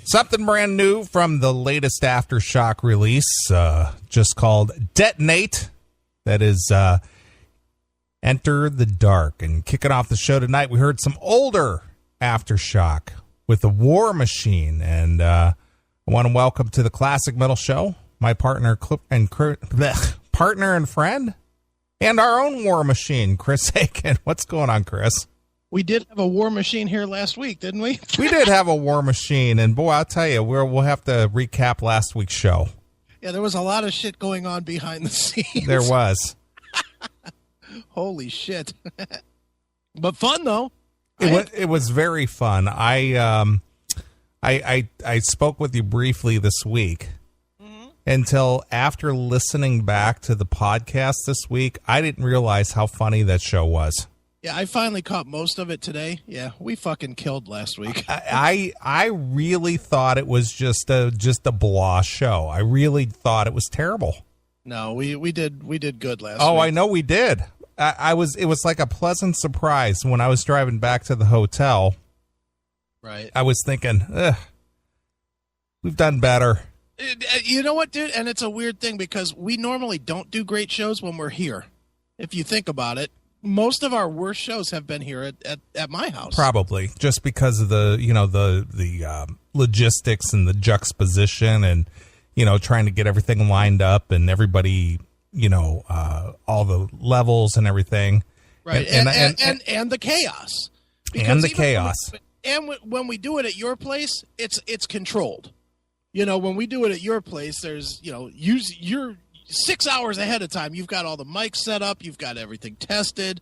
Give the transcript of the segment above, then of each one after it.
Something brand new from the latest Aftershock release, just called Detonate. That is Enter the Dark. And kicking off the show tonight, we heard some older Aftershock with the War Machine. And I want to welcome to the Classic Metal Show my partner and friend and our own War Machine, Chris Akin. What's going on, Chris? We did have a War Machine here last week, didn't we? We did have a War Machine, and boy, I'll tell you, we'll have to recap last week's show. Yeah, there was a lot of shit going on behind the scenes. There was. Holy shit. But fun, though. It was very fun. I spoke with you briefly this week. Until after listening back to the podcast this week, I didn't realize how funny that show was. Yeah, I finally caught most of it today. Yeah, we fucking killed last week. I really thought it was just a blah show. I really thought it was terrible. No, we did good last week. Oh, I know we did. It was like a pleasant surprise when I was driving back to the hotel. Right. I was thinking, we've done better. You know what, dude? And it's a weird thing because we normally don't do great shows when we're here. If you think about it. Most of our worst shows have been here at my house. Probably just because of the logistics and the juxtaposition and, trying to get everything lined up and everybody, all the levels and everything. Right. And the chaos. And the chaos. When we do it at your place, it's controlled. When we do it at your place, there's, you're 6 hours ahead of time. You've got all the mics set up. You've got everything tested.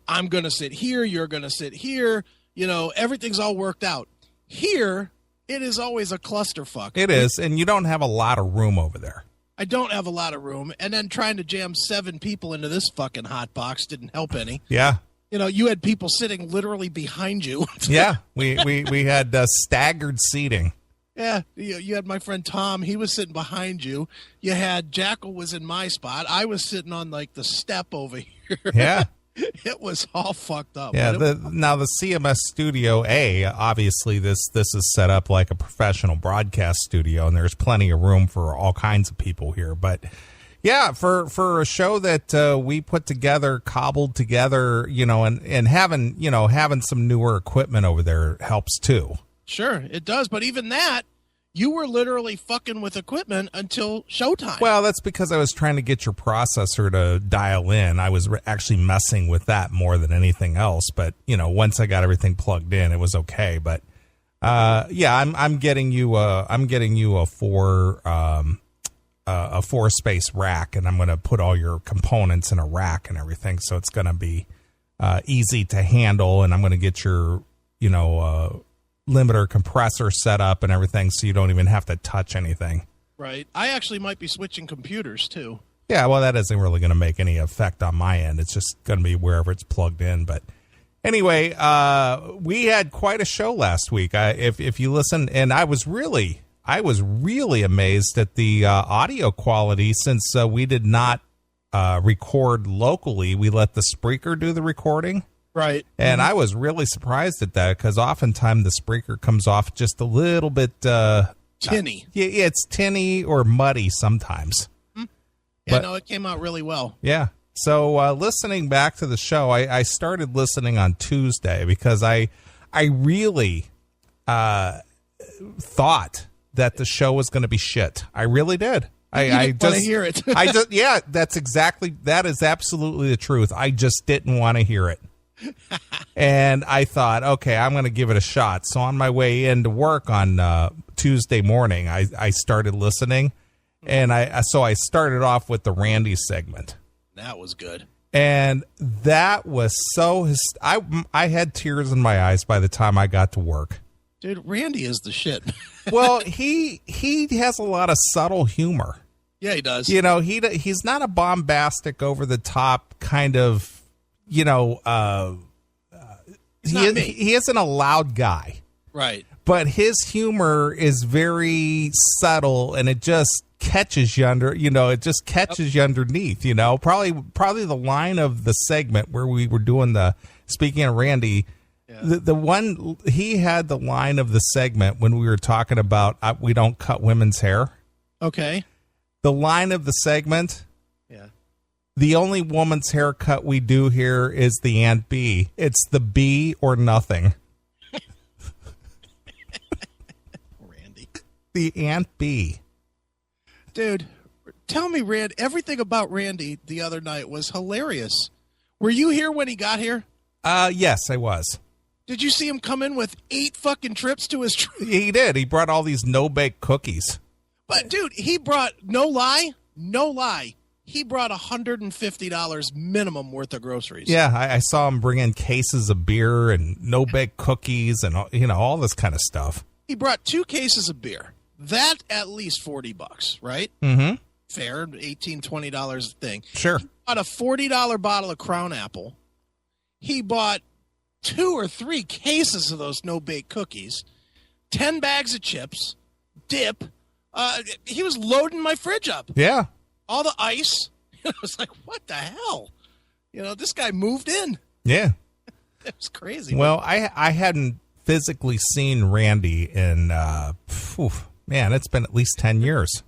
I'm going to sit here. You're going to sit here. Everything's all worked out. Here, it is always a clusterfuck. It is, and you don't have a lot of room over there. I don't have a lot of room, and then trying to jam 7 people into this fucking hot box didn't help any. Yeah. You had people sitting literally behind you. Yeah, we had staggered seating. Yeah, you had my friend Tom. He was sitting behind you. You had Jackal was in my spot. I was sitting on like the step over here. Yeah. It was all fucked up. Yeah, now the CMS Studio A, obviously this is set up like a professional broadcast studio, and there's plenty of room for all kinds of people here. But yeah, for a show that we put together, cobbled together, and having some newer equipment over there helps too. Sure, it does. But even that, you were literally fucking with equipment until showtime. Well, that's because I was trying to get your processor to dial in. I was actually messing with that more than anything else. But, once I got everything plugged in, it was okay. But, yeah, I'm getting you a four space rack, and I'm going to put all your components in a rack and everything. So it's going to be easy to handle. And I'm going to get your, limiter compressor set up and everything so you don't even have to touch anything. Right. I actually might be switching computers too. Yeah, well, that isn't really going to make any effect on my end. It's just going to be wherever it's plugged in. But anyway, we had quite a show last week. If you listen, and I was really amazed at the audio quality since we did not record locally. We let the Spreaker do the recording. Right. And I was really surprised at that because oftentimes the Spreaker comes off just a little bit tinny. Yeah, it's tinny or muddy sometimes. Mm-hmm. Yeah, no, it came out really well. Yeah. So listening back to the show, I started listening on Tuesday because I really thought that the show was going to be shit. I really did. I just want to hear it. Yeah, that is absolutely the truth. I just didn't want to hear it. And I thought, okay, I'm going to give it a shot. So on my way into work on Tuesday morning, I started listening, and I started off with the Randy segment. That was good. And that was so I had tears in my eyes by the time I got to work. Dude, Randy is the shit. Well, he has a lot of subtle humor. Yeah, he does. He's not a bombastic, over the top kind of. He isn't a loud guy. Right. But his humor is very subtle, and it just catches you underneath, Probably the line of the segment where we were doing speaking of Randy, The one, he had the line of the segment when we were talking about we don't cut women's hair. Okay. The line of the segment. Yeah. The only woman's haircut we do here is the Aunt B. It's the B or nothing. Randy. The Aunt B. Dude, tell me, Rand, everything about Randy the other night was hilarious. Were you here when he got here? Yes, I was. Did you see him come in with 8 fucking trips to his truck? He did. He brought all these no-bake cookies. But, dude, he brought, no lie, he brought $150 minimum worth of groceries. Yeah, I saw him bring in cases of beer and no-bake cookies and, all this kind of stuff. He brought 2 cases of beer. That at least $40, right? Mm-hmm. Fair, $18, $20 a thing. Sure. He bought a $40 bottle of Crown Apple. He bought 2 or 3 cases of those no-bake cookies, 10 bags of chips, dip. He was loading my fridge up. Yeah. All the ice. I was like, what the hell? This guy moved in. Yeah. It was crazy. Well, I hadn't physically seen Randy in, man, it's been at least 10 years.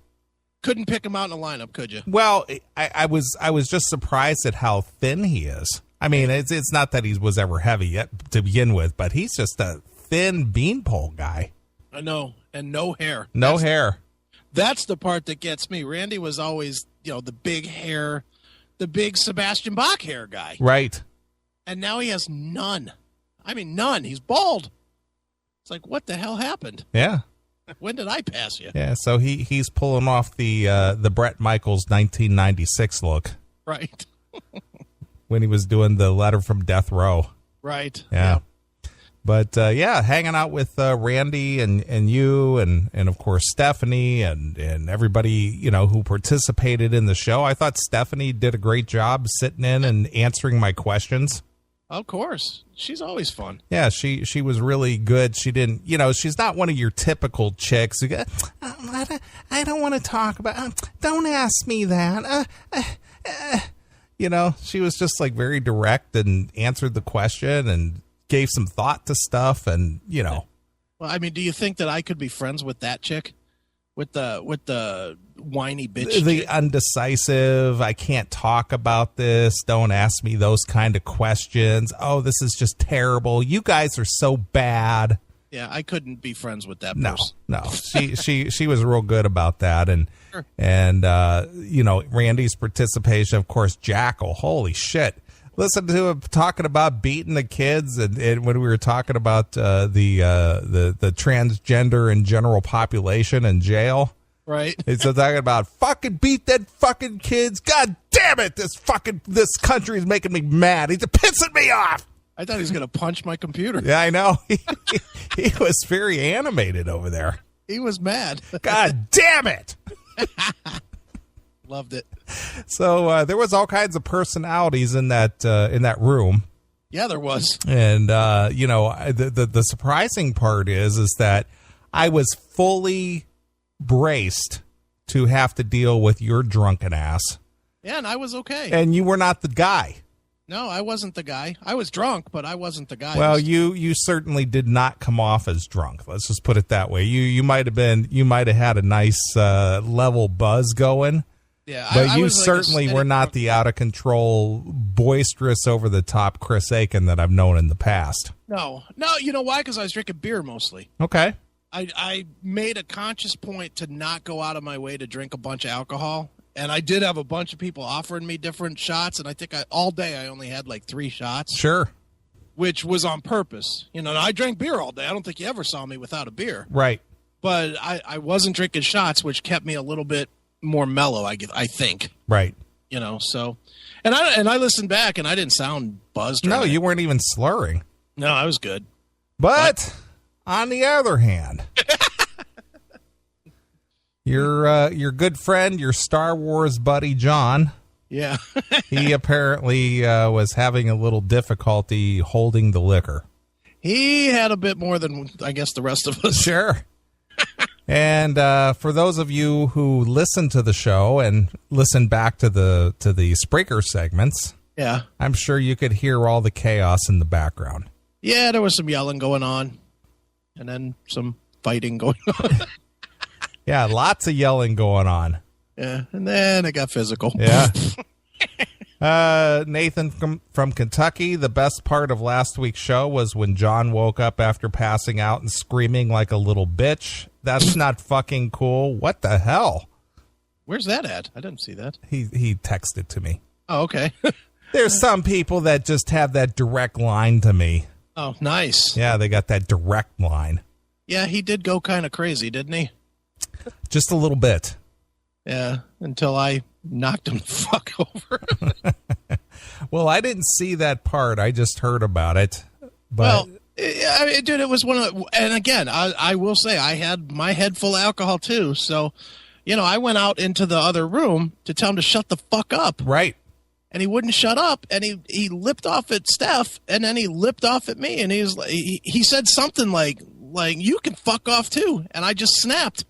Couldn't pick him out in a lineup, could you? Well, I was just surprised at how thin he is. I mean, it's not that he was ever heavy yet to begin with, but he's just a thin beanpole guy. I know, and no hair. No hair. That's the part that gets me. Randy was always, the big hair, the big Sebastian Bach hair guy. Right. And now he has none. I mean, none. He's bald. It's like, what the hell happened? Yeah. When did I pass you? Yeah, so he's pulling off the Bret Michaels 1996 look. Right. When he was doing the Letter from Death Row. Right. Yeah. But, hanging out with Randy and you and, of course, Stephanie and everybody, who participated in the show. I thought Stephanie did a great job sitting in and answering my questions. Of course. She's always fun. Yeah, she was really good. She didn't, she's not one of your typical chicks who go, I don't want to talk about, don't ask me that. She was just like very direct and answered the question and gave some thought to stuff and, Well, I mean, do you think that I could be friends with that chick? With the whiny bitch? The chick? Undecisive, I can't talk about this. Don't ask me those kind of questions. Oh, this is just terrible. You guys are so bad. Yeah, I couldn't be friends with that person. No. She was real good about that. And, sure. and Randy's participation, of course, Jackal. Holy shit. Listen to him talking about beating the kids, and when we were talking about the transgender and general population in jail, right? He's talking about fucking beat that fucking kids. God damn it! This country is making me mad. He's pissing me off. I thought he was gonna punch my computer. Yeah, I know. He was very animated over there. He was mad. God damn it! Loved it. So there was all kinds of personalities in that room. Yeah, there was. And the surprising part is that I was fully braced to have to deal with your drunken ass. Yeah, and I was okay. And you were not the guy. No, I wasn't the guy. I was drunk, but I wasn't the guy. Well, you certainly did not come off as drunk. Let's just put it that way. You might have had a nice level buzz going. Yeah, but I you was certainly were not the out of control, boisterous, over the top Chris Akin that I've known in the past. No. You know why? Because I was drinking beer mostly. Okay. I made a conscious point to not go out of my way to drink a bunch of alcohol. And I did have a bunch of people offering me different shots, and I think all day I only had like 3 shots. Sure. Which was on purpose. I drank beer all day. I don't think you ever saw me without a beer. Right. But I wasn't drinking shots, which kept me a little bit more mellow, I think. Right. So. And I listened back, and I didn't sound buzzed. No, you weren't even slurring. No, I was good. But on the other hand... Your good friend, your Star Wars buddy, John. Yeah. He apparently was having a little difficulty holding the liquor. He had a bit more than, I guess, the rest of us. Sure. And for those of you who listen to the show and listen back to the Spreaker segments, yeah, I'm sure you could hear all the chaos in the background. Yeah, there was some yelling going on, and then some fighting going on. Yeah, lots of yelling going on. Yeah, and then it got physical. Yeah. Nathan from Kentucky, the best part of last week's show was when John woke up after passing out and screaming like a little bitch. That's not fucking cool. What the hell? Where's that at? I didn't see that. He texted to me. Oh, okay. There's some people that just have that direct line to me. Oh, nice. Yeah, they got that direct line. Yeah, he did go kind of crazy, didn't he? Just a little bit. Yeah, until I knocked him the fuck over. Well, I didn't see that part. I just heard about it. But I mean, dude, it was one of, and again, I will say I had my head full of alcohol too. So, I went out into the other room to tell him to shut the fuck up. Right. And he wouldn't shut up, and he lipped off at Steph, and then he lipped off at me, and he said something like you can fuck off too, and I just snapped.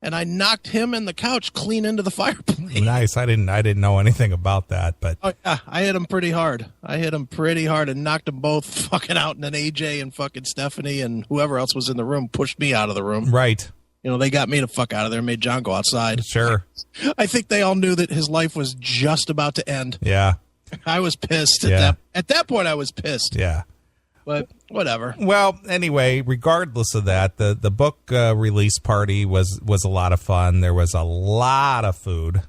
And I knocked him and the couch clean into the fireplace. Nice. I didn't know anything about that, but yeah, I hit him pretty hard. And knocked them both fucking out. And then AJ and fucking Stephanie and whoever else was in the room pushed me out of the room. Right. They got me the fuck out of there and made John go outside. Sure. I think they all knew that his life was just about to end. Yeah. I was pissed. Yeah. At that point, I was pissed. Yeah. But whatever. Well, anyway, regardless of that, the book release party was a lot of fun. There was a lot of food.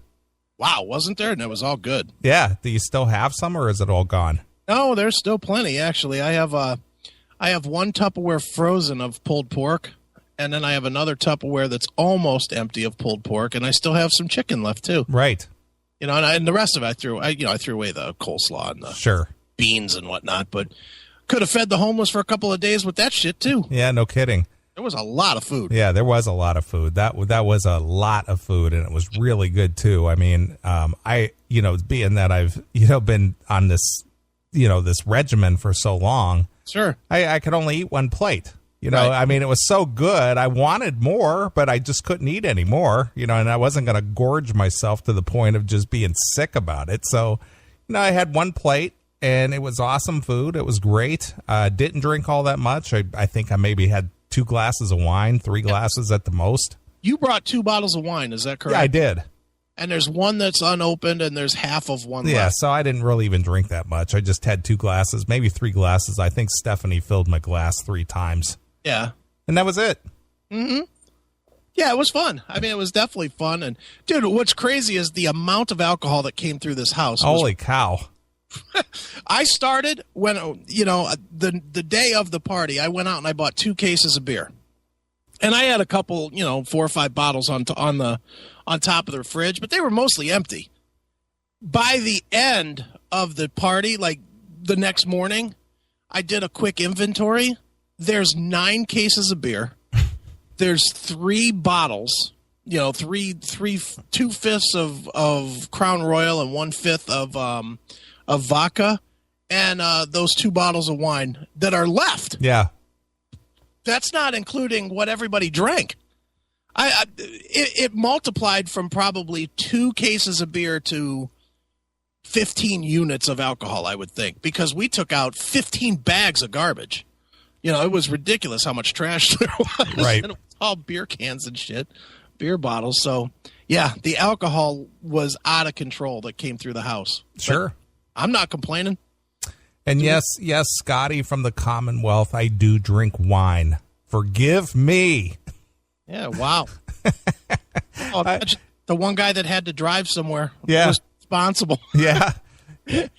Wow, wasn't there? And it was all good. Yeah. Do you still have some, or is it all gone? No, there's still plenty, actually. I have one Tupperware frozen of pulled pork, and then I have another Tupperware that's almost empty of pulled pork, and I still have some chicken left, too. Right. And the rest of it, I threw away the coleslaw and the beans and whatnot, but could have fed the homeless for a couple of days with that shit, too. Yeah, no kidding. There was a lot of food. Yeah, there was a lot of food. That was a lot of food, and it was really good, too. I mean, being that I've, been on this, this regimen for so long. Sure. I could only eat one plate. Right. I mean, it was so good. I wanted more, but I just couldn't eat any more, and I wasn't going to gorge myself to the point of just being sick about it. So, I had one plate. And it was awesome food. It was great. Didn't drink all that much. I think I maybe had 2 glasses of wine, 3 glasses at the most. You brought 2 bottles of wine, is that correct? Yeah, I did. And there's one that's unopened, and there's half of one left. Yeah, so I didn't really even drink that much. I just had 2 glasses, maybe 3 glasses. I think Stephanie filled my glass 3 times. Yeah. And that was it. Mm-hmm. Yeah, it was fun. I mean, it was definitely fun. And, dude, what's crazy is the amount of alcohol that came through this house. Holy cow. I started when, the day of the party, I went out and I bought 2 cases of beer. And I had a couple, 4 or 5 bottles on top of the fridge, but they were mostly empty. By the end of the party, like the next morning, I did a quick inventory. There's 9 cases of beer. There's 3 bottles, 2/5 of Crown Royal and 1/5 of vodka, and those 2 bottles of wine that are left. Yeah. That's not including what everybody drank. It multiplied from probably 2 cases of beer to 15 units of alcohol, I would think, because we took out 15 bags of garbage. It was ridiculous how much trash there was. Right. And it was all beer cans and shit, beer bottles. So, yeah, the alcohol was out of control that came through the house. Sure. But I'm not complaining. And yes, Scotty from the Commonwealth, I do drink wine. Forgive me. Yeah, wow. The one guy that had to drive somewhere was responsible. Yeah. Imagine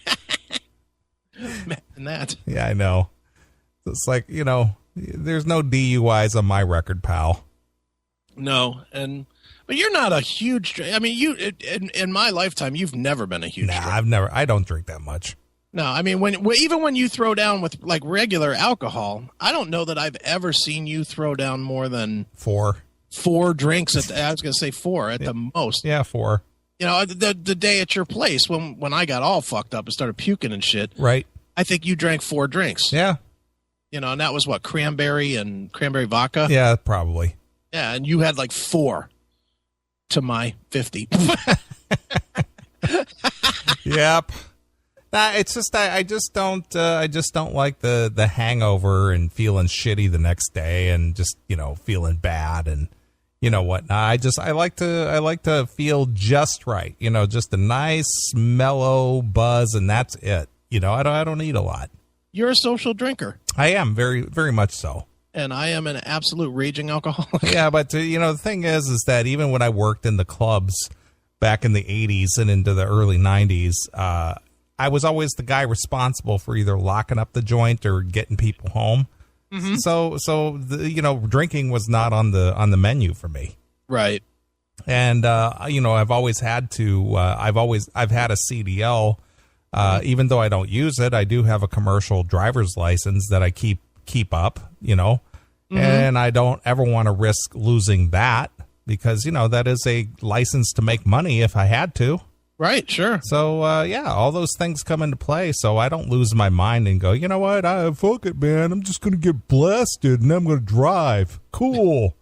that. Yeah, I know. It's like, there's no DUIs on my record, pal. No, but you're not a huge. I mean, you in my lifetime, you've never been a huge. Nah, I don't drink that much. No, I mean, even when you throw down with like regular alcohol, I don't know that I've ever seen you throw down more than 4 drinks. I was going to say 4 at the most. Yeah, 4. The day at your place when I got all fucked up and started puking and shit. Right. I think you drank 4 drinks. Yeah. And that was what, cranberry vodka? Yeah, probably. Yeah, and you had like 4 to my 50. Yep. It's just I just don't like the hangover and feeling shitty the next day and just feeling bad and what. I like to feel just right, just a nice mellow buzz, and that's it. I don't need a lot. You're a social drinker. I am very very much so. And I am an absolute raging alcoholic. Yeah, but the thing is that even when I worked in the clubs back in the 80s and into the early 90s, I was always the guy responsible for either locking up the joint or getting people home. Mm-hmm. So drinking was not on the menu for me. Right. And I've always had to. I've had a CDL, even though I don't use it. I do have a commercial driver's license that I keep up. Mm-hmm. And I don't ever want to risk losing that because that is a license to make money if I had to. Right, sure. So, all those things come into play, so I don't lose my mind and go, you know what, fuck it, man, I'm just going to get blasted and I'm going to drive. Cool.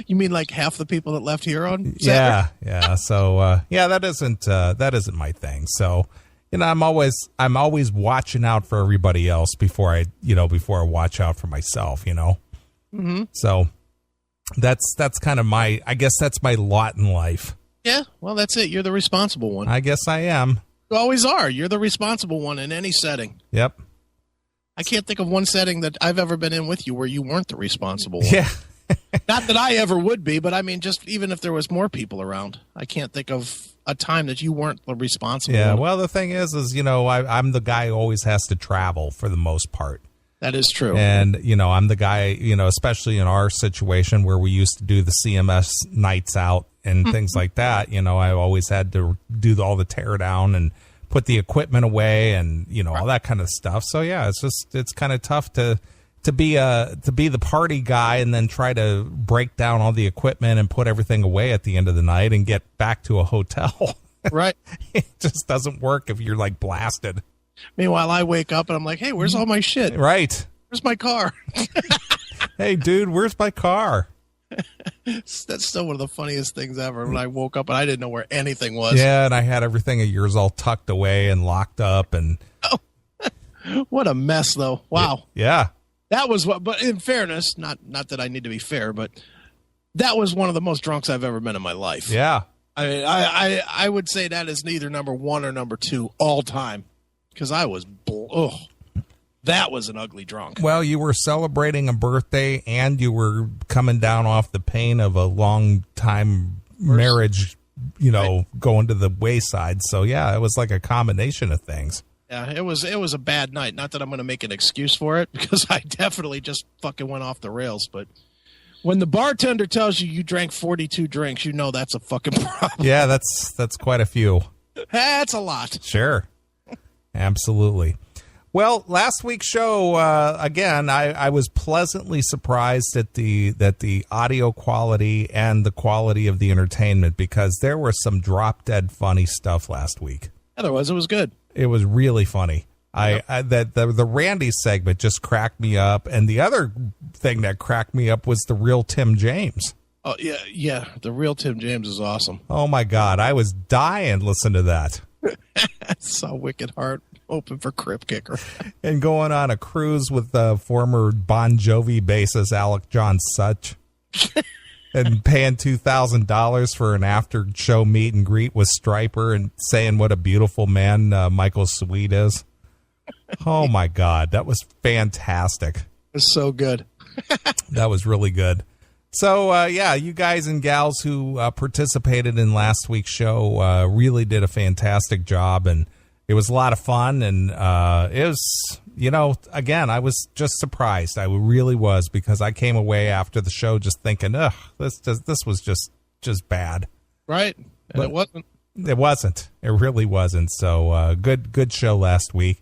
You mean like half the people that left here on Saturday? Yeah. So, that isn't my thing. So, I'm always watching out for everybody else before I watch out for myself, Mm-hmm. So, that's kind of I guess that's my lot in life. Yeah, well, that's it. You're the responsible one. I guess I am. You always are. You're the responsible one in any setting. Yep. I can't think of one setting that I've ever been in with you where you weren't the responsible one. Yeah. Not that I ever would be, but I mean, just even if there was more people around, I can't think of a time that you weren't the responsible one. Yeah, well, the thing is I'm the guy who always has to travel for the most part. That is true. And, I'm the guy, especially in our situation where we used to do the CMS nights out and things like that, I always had to do all the tear down and put the equipment away and, all that kind of stuff. So, yeah, it's kind of tough to be the party guy and then try to break down all the equipment and put everything away at the end of the night and get back to a hotel. Right. It just doesn't work if you're like blasted. Meanwhile, I wake up and I'm like, hey, where's all my shit? Right. Where's my car? Hey, dude, where's my car? That's still one of the funniest things ever. When I woke up and I didn't know where anything was. Yeah, and I had everything of yours all tucked away and locked up. And what a mess, though. Wow. Yeah. That was what. But in fairness, not that I need to be fair, but that was one of the most drunks I've ever been in my life. Yeah. I mean, I would say that is neither number one or number two all time. Because I was, that was an ugly drunk. Well, you were celebrating a birthday and you were coming down off the pain of a long time marriage, going to the wayside. So, yeah, it was like a combination of things. Yeah, it was a bad night. Not that I'm going to make an excuse for it because I definitely just fucking went off the rails. But when the bartender tells you drank 42 drinks, that's a fucking problem. Yeah, that's quite a few. That's a lot. Sure. Absolutely. Well, last week's show, again, I was pleasantly surprised at the audio quality and the quality of the entertainment because there was some drop dead funny stuff last week. Yeah, there was. It was good. It was really funny. Yep. The Randy segment just cracked me up, and the other thing that cracked me up was the real Tim James. Oh yeah, the real Tim James is awesome. Oh my God, I was dying listening to that. Saw Wicked Heart open for Crip Kicker. And going on a cruise with former Bon Jovi bassist Alec John Such. And paying $2,000 for an after-show meet and greet with Stryper and saying what a beautiful man Michael Sweet is. Oh, my God. That was fantastic. It was so good. That was really good. So, you guys and gals who participated in last week's show really did a fantastic job, and it was a lot of fun, and it was, again, I was just surprised. I really was, because I came away after the show just thinking, this was just bad. Right. And it wasn't. It wasn't. It really wasn't. So, good show last week.